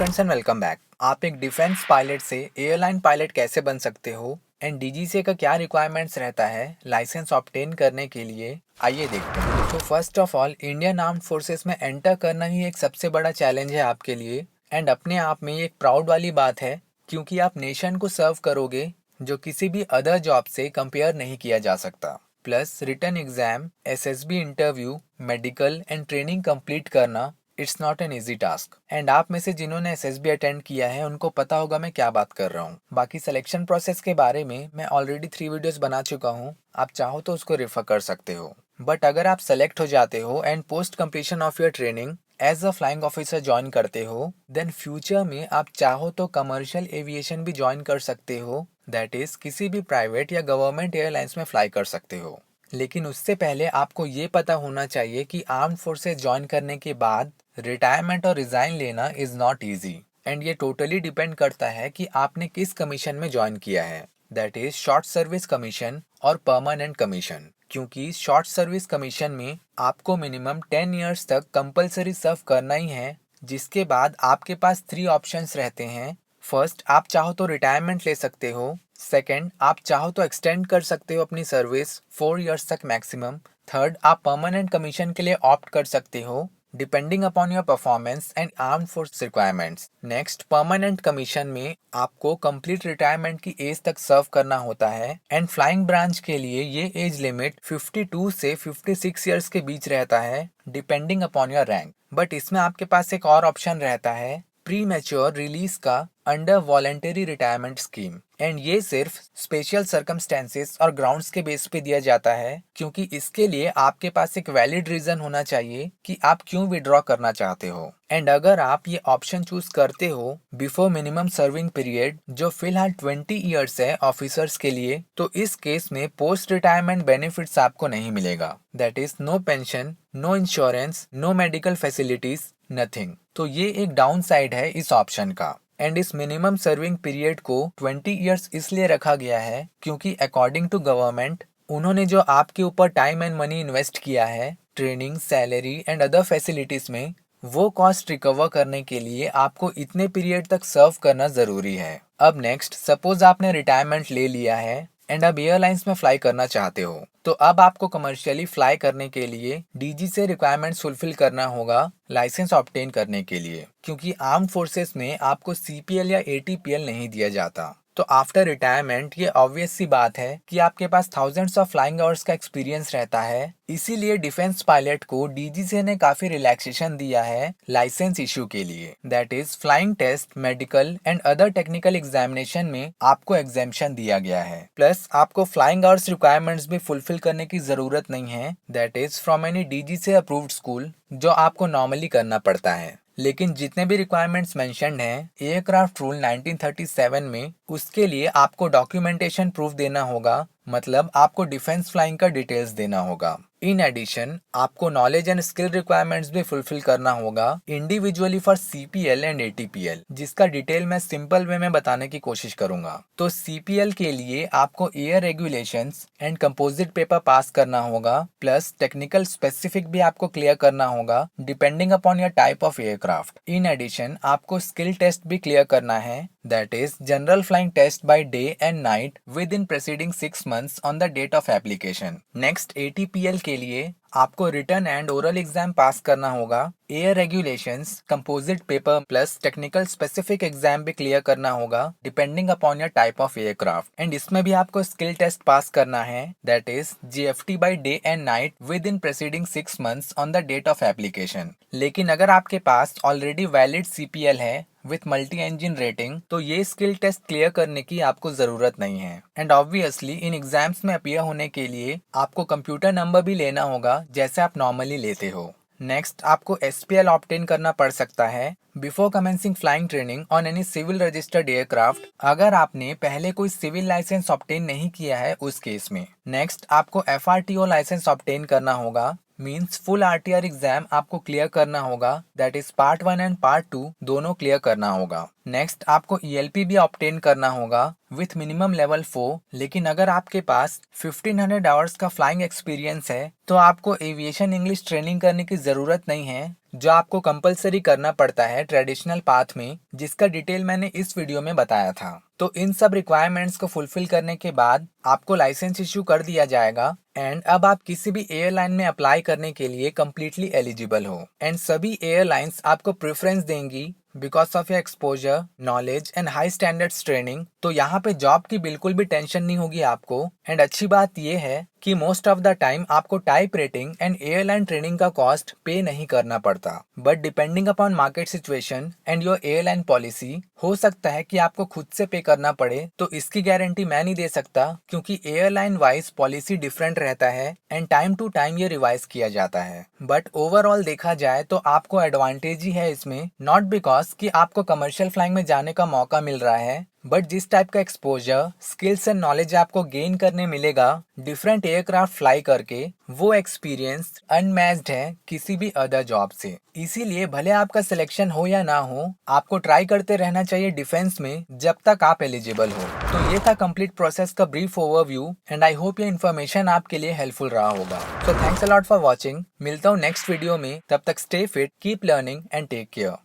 Friends and welcome back. आप एक defence pilot से एयरलाइन पायलट कैसे बन सकते हो एंड डीजीसीए का क्या रिक्वायरमेंट्स रहता है लाइसेंस ऑब्टेन करने के लिए, आइए देखते हैं। तो first of all, Indian armed forces में एंटर करना ही एक सबसे बड़ा चैलेंज है आपके लिए एंड अपने आप में ये एक प्राउड वाली बात है क्योंकि आप नेशन को सर्व करोगे जो किसी भी अदर जॉब से कंपेयर नहीं किया जा सकता। Plus written exam, SSB interview, medical and training complete करना, it's not an easy task. And आप में से जिन्होंने एसएसबी अटेंड किया है उनको पता होगा मैं क्या बात कर रहा हूँ। बाकी सिलेक्शन प्रोसेस के बारे में मैं ऑलरेडी 3 वीडियोस बना चुका हूँ, आप चाहो तो उसको रेफर कर सकते हो। बट अगर आप सेलेक्ट हो जाते हो and post completion of your training as a flying officer join करते हो, देन फ्यूचर में आप चाहो तो कमर्शियल एविएशन भी ज्वाइन कर सकते हो, दैट इज किसी भी प्राइवेट या गवर्नमेंट एयरलाइंस में फ्लाई कर सकते हो। लेकिन उससे पहले आपको ये पता होना चाहिए कि आर्म्ड फोर्सेस ज्वाइन करने के बाद रिटायरमेंट और रिजाइन लेना इज नॉट इजी एंड ये टोटली डिपेंड करता है कि आपने किस कमीशन में ज्वाइन किया है, that is short service commission और परमानेंट कमीशन। क्योंकि शॉर्ट सर्विस कमीशन में आपको मिनिमम 10 ईयर्स तक कंपलसरी सर्व करना ही है, जिसके बाद आपके पास 3 ऑप्शंस रहते हैं। फर्स्ट, आप चाहो तो रिटायरमेंट ले सकते हो। सेकेंड, आप चाहो तो एक्सटेंड कर सकते हो अपनी सर्विस 4 ईयर्स तक मैक्सिमम। थर्ड, आप परमानेंट कमीशन के लिए ऑप्ट कर सकते हो depending upon your performance and arm force requirements. Next, permanent commission में आपको कंप्लीट रिटायरमेंट की एज तक सर्व करना होता है एंड फ्लाइंग ब्रांच के लिए ये एज लिमिट 52 से 56 ईयर्स के बीच रहता है depending upon your rank. But इसमें आपके पास एक और ऑप्शन रहता है, प्री मैच्योर रिलीज का under voluntary retirement scheme. And ये सिर्फ स्पेशल सर्कमस्टेंसेस और ग्राउंड्स के बेस पे दिया जाता है, क्योंकि इसके लिए आपके पास एक वैलिड रीजन होना चाहिए कि आप क्यों विड्रॉ करना चाहते हो। एंड अगर आप ये ऑप्शन चूज करते हो बिफोर मिनिमम सर्विंग पीरियड, जो फिलहाल 20 ईयर्स है ऑफिसर्स के लिए, तो इस केस में पोस्ट रिटायरमेंट बेनिफिट्स आपको नहीं मिलेगा, that is no pension, no insurance, no medical facilities, nothing. तो ये एक डाउन साइड है इस ऑप्शन का। एंड इस मिनिमम सर्विंग पीरियड को 20 ईयर्स इसलिए रखा गया है क्योंकि अकॉर्डिंग टू गवर्नमेंट उन्होंने जो आपके ऊपर टाइम एंड मनी इन्वेस्ट किया है training, salary and other facilities में, वो कॉस्ट रिकवर करने के लिए आपको इतने पीरियड तक सर्व करना जरूरी है। अब नेक्स्ट, सपोज आपने रिटायरमेंट ले लिया है एंड अब एयरलाइंस में फ्लाई करना चाहते हो, तो अब आपको कमर्शियली फ्लाई करने के लिए डीजी से रिक्वायरमेंट्स फुलफिल करना होगा लाइसेंस ऑब्टेन करने के लिए, क्योंकि आर्म फोर्सेस में आपको सीपीएल या एटीपीएल नहीं दिया जाता। तो आफ्टर रिटायरमेंट ये ऑब्वियस सी बात है कि आपके पास थाउजेंड्स ऑफ फ्लाइंग आवर्स का एक्सपीरियंस रहता है, इसीलिए डिफेंस पायलट को डीजीसी ने काफी रिलैक्सेशन दिया है लाइसेंस इशू के लिए, that is flying test, medical and other technical examination में आपको एग्जेम्पशन दिया गया है। प्लस आपको फ्लाइंग आवर्स रिक्वायरमेंट्स भी फुलफिल करने की जरूरत नहीं है, that is from any DGC approved school, जो आपको नॉर्मली करना पड़ता है। लेकिन जितने भी रिक्वायरमेंट्स मेंशन्ड हैं एयरक्राफ्ट रूल 1937 में, उसके लिए आपको डॉक्यूमेंटेशन प्रूफ देना होगा, मतलब आपको डिफेंस फ्लाइंग का डिटेल्स देना होगा। इन एडिशन आपको नॉलेज एंड स्किल रिक्वायरमेंट्स भी फुलफिल करना होगा इंडिविजुअली फॉर सीपीएल एंड एटीपीएल, जिसका डिटेल मैं सिंपल वे में बताने की कोशिश करूंगा। तो सीपीएल के लिए आपको air regulations and composite paper pass करना होगा, प्लस टेक्निकल स्पेसिफिक भी आपको क्लियर करना होगा depending upon your type of aircraft. In addition आपको स्किल टेस्ट भी क्लियर करना है, that is general flying test by day and night within preceding 6 months on the date of application. Next, ATPL के लिए आपको written and oral exam pass करना होगा, air regulations, composite paper plus technical specific exam भी clear करना होगा depending upon your type of aircraft. And इसमें भी आपको स्किल टेस्ट पास करना है, that is GFT by day and night within preceding 6 months on the date of application. लेकिन अगर आपके पास ऑलरेडी वैलिड सीपीएल है विथ मल्टी इंजन रेटिंग, तो ये स्किल टेस्ट क्लियर करने की आपको जरूरत नहीं है। एंड ऑब्वियसली इन एग्जाम्स में अपीयर होने के लिए आपको कंप्यूटर नंबर भी लेना होगा जैसे आप नॉर्मली लेते हो। नेक्स्ट, आपको एसपीएल ऑब्टेन करना पड़ सकता है before commencing flying training on any civil registered aircraft, अगर आपने पहले कोई सिविल लाइसेंस ऑब्टेन नहीं किया है उस केस में। नेक्स्ट, आपको एफआरटीओ लाइसेंस ऑब्टेन करना होगा, मीन्स फुल आरटीआर एग्जाम आपको क्लियर करना होगा, that is part 1 and part 2 दोनों क्लियर करना होगा। नेक्स्ट, आपको ईएलपी भी ऑब्टेन करना होगा विथ मिनिमम लेवल 4, लेकिन अगर आपके पास 1500 आवर्स का फ्लाइंग एक्सपीरियंस है तो आपको एविएशन इंग्लिश ट्रेनिंग करने की जरूरत नहीं है, जो आपको कंपलसरी करना पड़ता है ट्रेडिशनल पाथ में, जिसका डिटेल मैंने इस वीडियो में बताया था। तो इन सब रिक्वायरमेंट्स को फुलफिल करने के बाद आपको लाइसेंस इशू कर दिया जाएगा एंड अब आप किसी भी एयरलाइन में अप्लाई करने के लिए कम्प्लीटली एलिजिबल हो एंड सभी एयरलाइंस आपको प्रेफरेंस देंगी because of your exposure, knowledge and high standards training. तो यहाँ पे जॉब की बिल्कुल भी टेंशन नहीं होगी आपको। एंड अच्छी बात ये है कि मोस्ट ऑफ द टाइम आपको type rating and airline training का कॉस्ट पे नहीं करना पड़ता, but depending upon market situation and your airline policy हो सकता है कि आपको खुद से पे करना पड़े। तो इसकी गारंटी मैं नहीं दे सकता क्योंकि एयरलाइन वाइज पॉलिसी डिफरेंट रहता है एंड टाइम टू टाइम ये रिवाइज किया जाता है। बट ओवरऑल देखा जाए तो आपको एडवांटेज ही है इसमें, नॉट बिकॉज कि आपको कमर्शियल फ्लाइंग में जाने का मौका मिल रहा है, बट जिस टाइप का एक्सपोजर, स्किल्स एंड नॉलेज आपको गेन करने मिलेगा डिफरेंट एयरक्राफ्ट फ्लाई करके, वो एक्सपीरियंस अनमैच्ड है किसी भी अदर जॉब से। इसीलिए भले आपका सिलेक्शन हो या ना हो, आपको ट्राई करते रहना चाहिए डिफेंस में जब तक आप एलिजिबल हो। तो ये था कंप्लीट प्रोसेस का brief overview and I hope ये इन्फॉर्मेशन आपके लिए हेल्पफुल रहा होगा। So thanks a lot for watching. मिलता हूँ नेक्स्ट वीडियो में, तब तक stay fit, keep learning and take care.